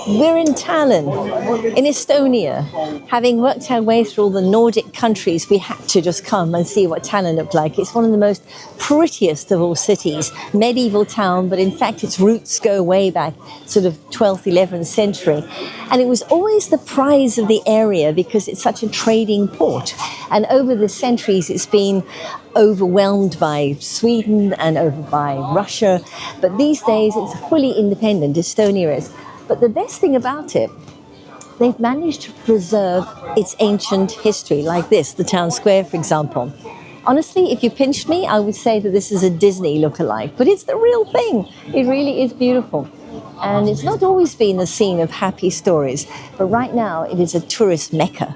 We're in Tallinn, in Estonia. Having worked our way through all the Nordic countries, we had to just come and see what Tallinn looked like. It's one of the most prettiest of all cities, medieval town, but in fact its roots go way back, sort of 12th, 11th century. And it was always the prize of the area because it's such a trading port. And over the centuries, it's been overwhelmed by Sweden and over by Russia. But these days, it's fully independent, Estonia is. But the best thing about it, they've managed to preserve its ancient history, like this, the town square, for example. Honestly, if you pinched me, I would say that this is a Disney look-alike, but it's the real thing. It really is beautiful. And it's not always been the scene of happy stories, but right now it is a tourist mecca.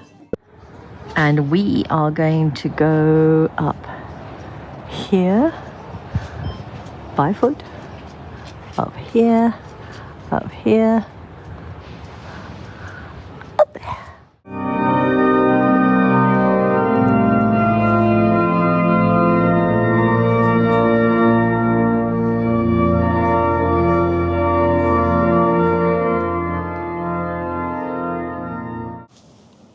And we are going to go up here by foot, up here, up here, up there.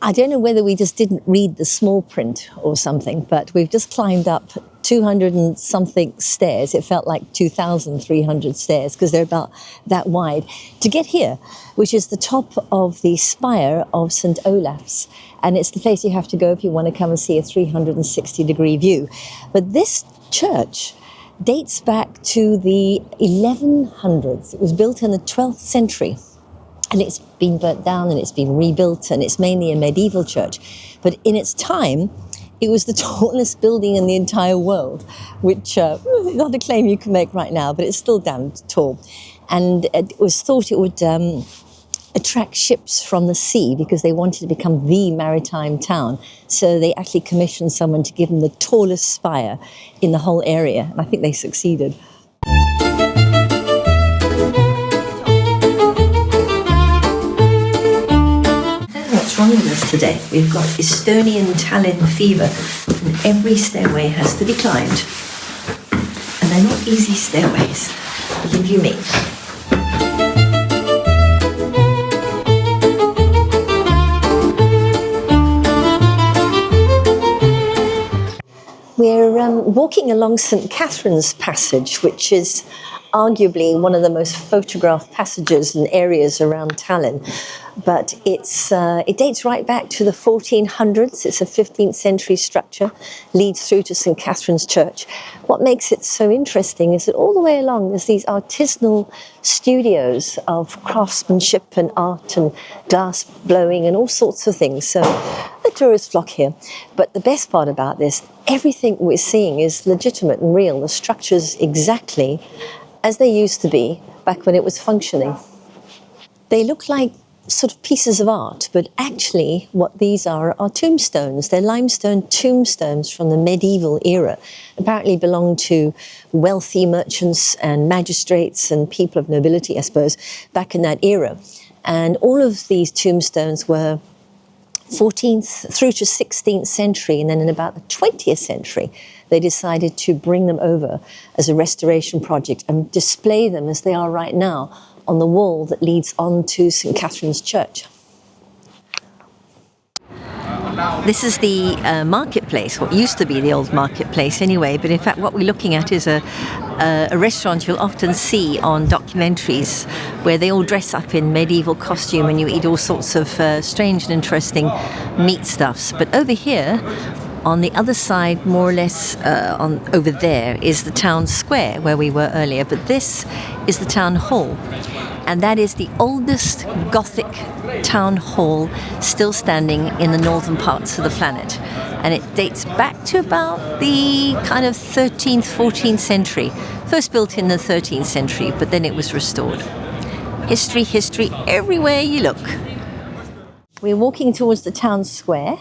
I don't know whether we just didn't read the small print or something, but we've just climbed up 200 and something stairs. It felt like 2,300 stairs because they're about that wide to get here, which is the top of the spire of St. Olaf's. And it's the place you have to go if you want to come and see a 360-degree view. But this church dates back to the 1100s. It was built in the 12th century. And it's been burnt down and it's been rebuilt, and it's mainly a medieval church. But in its time, it was the tallest building in the entire world, which is not a claim you can make right now, but it's still damn tall. And it was thought it would attract ships from the sea because they wanted to become the maritime town. So they actually commissioned someone to give them the tallest spire in the whole area. And I think they succeeded. What's wrong with us today? We've got Estonian Tallinn fever, and every stairway has to be climbed. And they're not easy stairways, believe you me. We're walking along St. Catherine's Passage, which is arguably one of the most photographed passages and areas around Tallinn. But it dates right back to the 1400s. It's a 15th century structure, leads through to St. Catherine's Church. What makes it so interesting is that all the way along there's these artisanal studios of craftsmanship and art and glass blowing and all sorts of things. So the tourists flock here. But the best part about this, everything we're seeing is legitimate and real. The structure's exactly as they used to be back when it was functioning. They look like sort of pieces of art, but actually what these are tombstones. They're limestone tombstones from the medieval era. Apparently belonged to wealthy merchants and magistrates and people of nobility, I suppose, back in that era. And all of these tombstones were 14th through to 16th century, and then in about the 20th century they decided to bring them over as a restoration project and display them as they are right now on the wall that leads on to St. Catherine's Church. This is the marketplace, what used to be the old marketplace anyway, but in fact what we're looking at is a restaurant you'll often see on documentaries where they all dress up in medieval costume and you eat all sorts of strange and interesting meat stuffs. But over here, on the other side, more or less over there, is the town square where we were earlier, but this is the town hall. And that is the oldest Gothic town hall still standing in the northern parts of the planet. And it dates back to about the kind of 13th, 14th century. First built in the 13th century, but then it was restored. History, history, everywhere you look. We're walking towards the town square,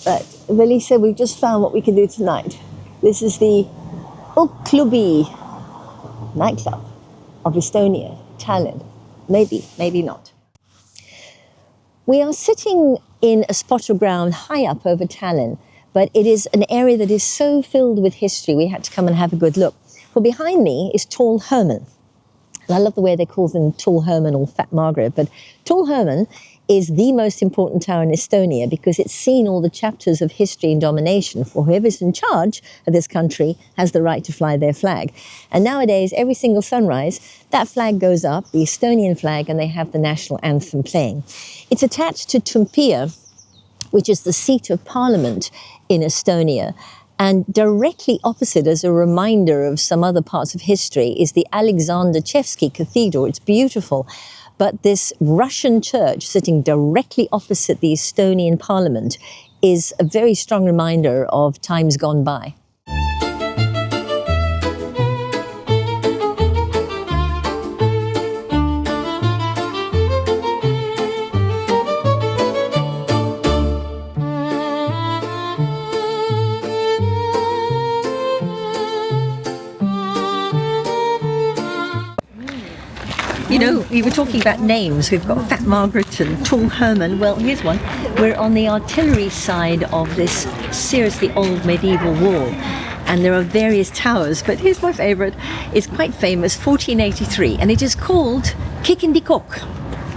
but Melissa, we've just found what we can do tonight. This is the Klubi nightclub of Estonia, Tallinn. Maybe, maybe not. We are sitting in a spot of ground high up over Tallinn, but it is an area that is so filled with history, we had to come and have a good look. Well, behind me is Tall Herman. And I love the way they call them Tall Herman or Fat Margaret. But Tall Herman is the most important tower in Estonia because it's seen all the chapters of history and domination, for whoever's in charge of this country has the right to fly their flag. And nowadays, every single sunrise, that flag goes up, the Estonian flag, and they have the national anthem playing. It's attached to Toompea, which is the seat of parliament in Estonia. And directly opposite, as a reminder of some other parts of history, is the Alexander Nevsky Cathedral. It's beautiful. But this Russian church sitting directly opposite the Estonian parliament is a very strong reminder of times gone by. You know, we were talking about names. We've got Fat Margaret and Tall Herman. Well, here's one. We're on the artillery side of this seriously old medieval wall. And there are various towers, but here's my favourite. It's quite famous, 1483, and it is called Kikindikok.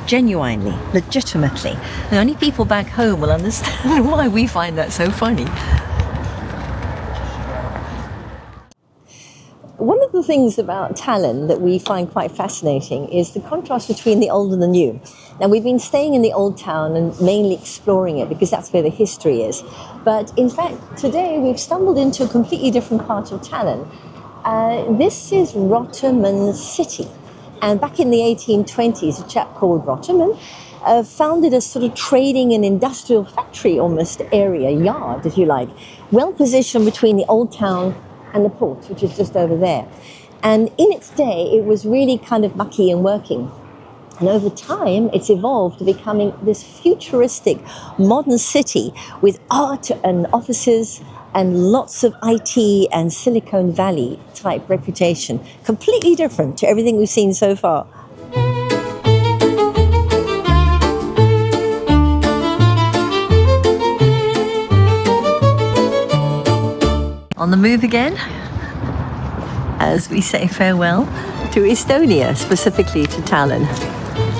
Genuinely, legitimately. The only people back home will understand why we find that so funny. One of the things about Tallinn that we find quite fascinating is the contrast between the old and the new. Now, we've been staying in the old town and mainly exploring it because that's where the history is. But in fact, today we've stumbled into a completely different part of Tallinn. This is Rotermann City. And back in the 1820s, a chap called Rotermann founded a sort of trading and industrial factory almost area, yard, if you like, well positioned between the old town and the port, which is just over there. And in its day, it was really kind of mucky and working. And over time, it's evolved to becoming this futuristic modern city with art and offices and lots of IT and Silicon Valley type reputation. Completely different to everything we've seen so far. On the move again, as we say farewell to Estonia, specifically to Tallinn.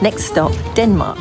Next stop, Denmark.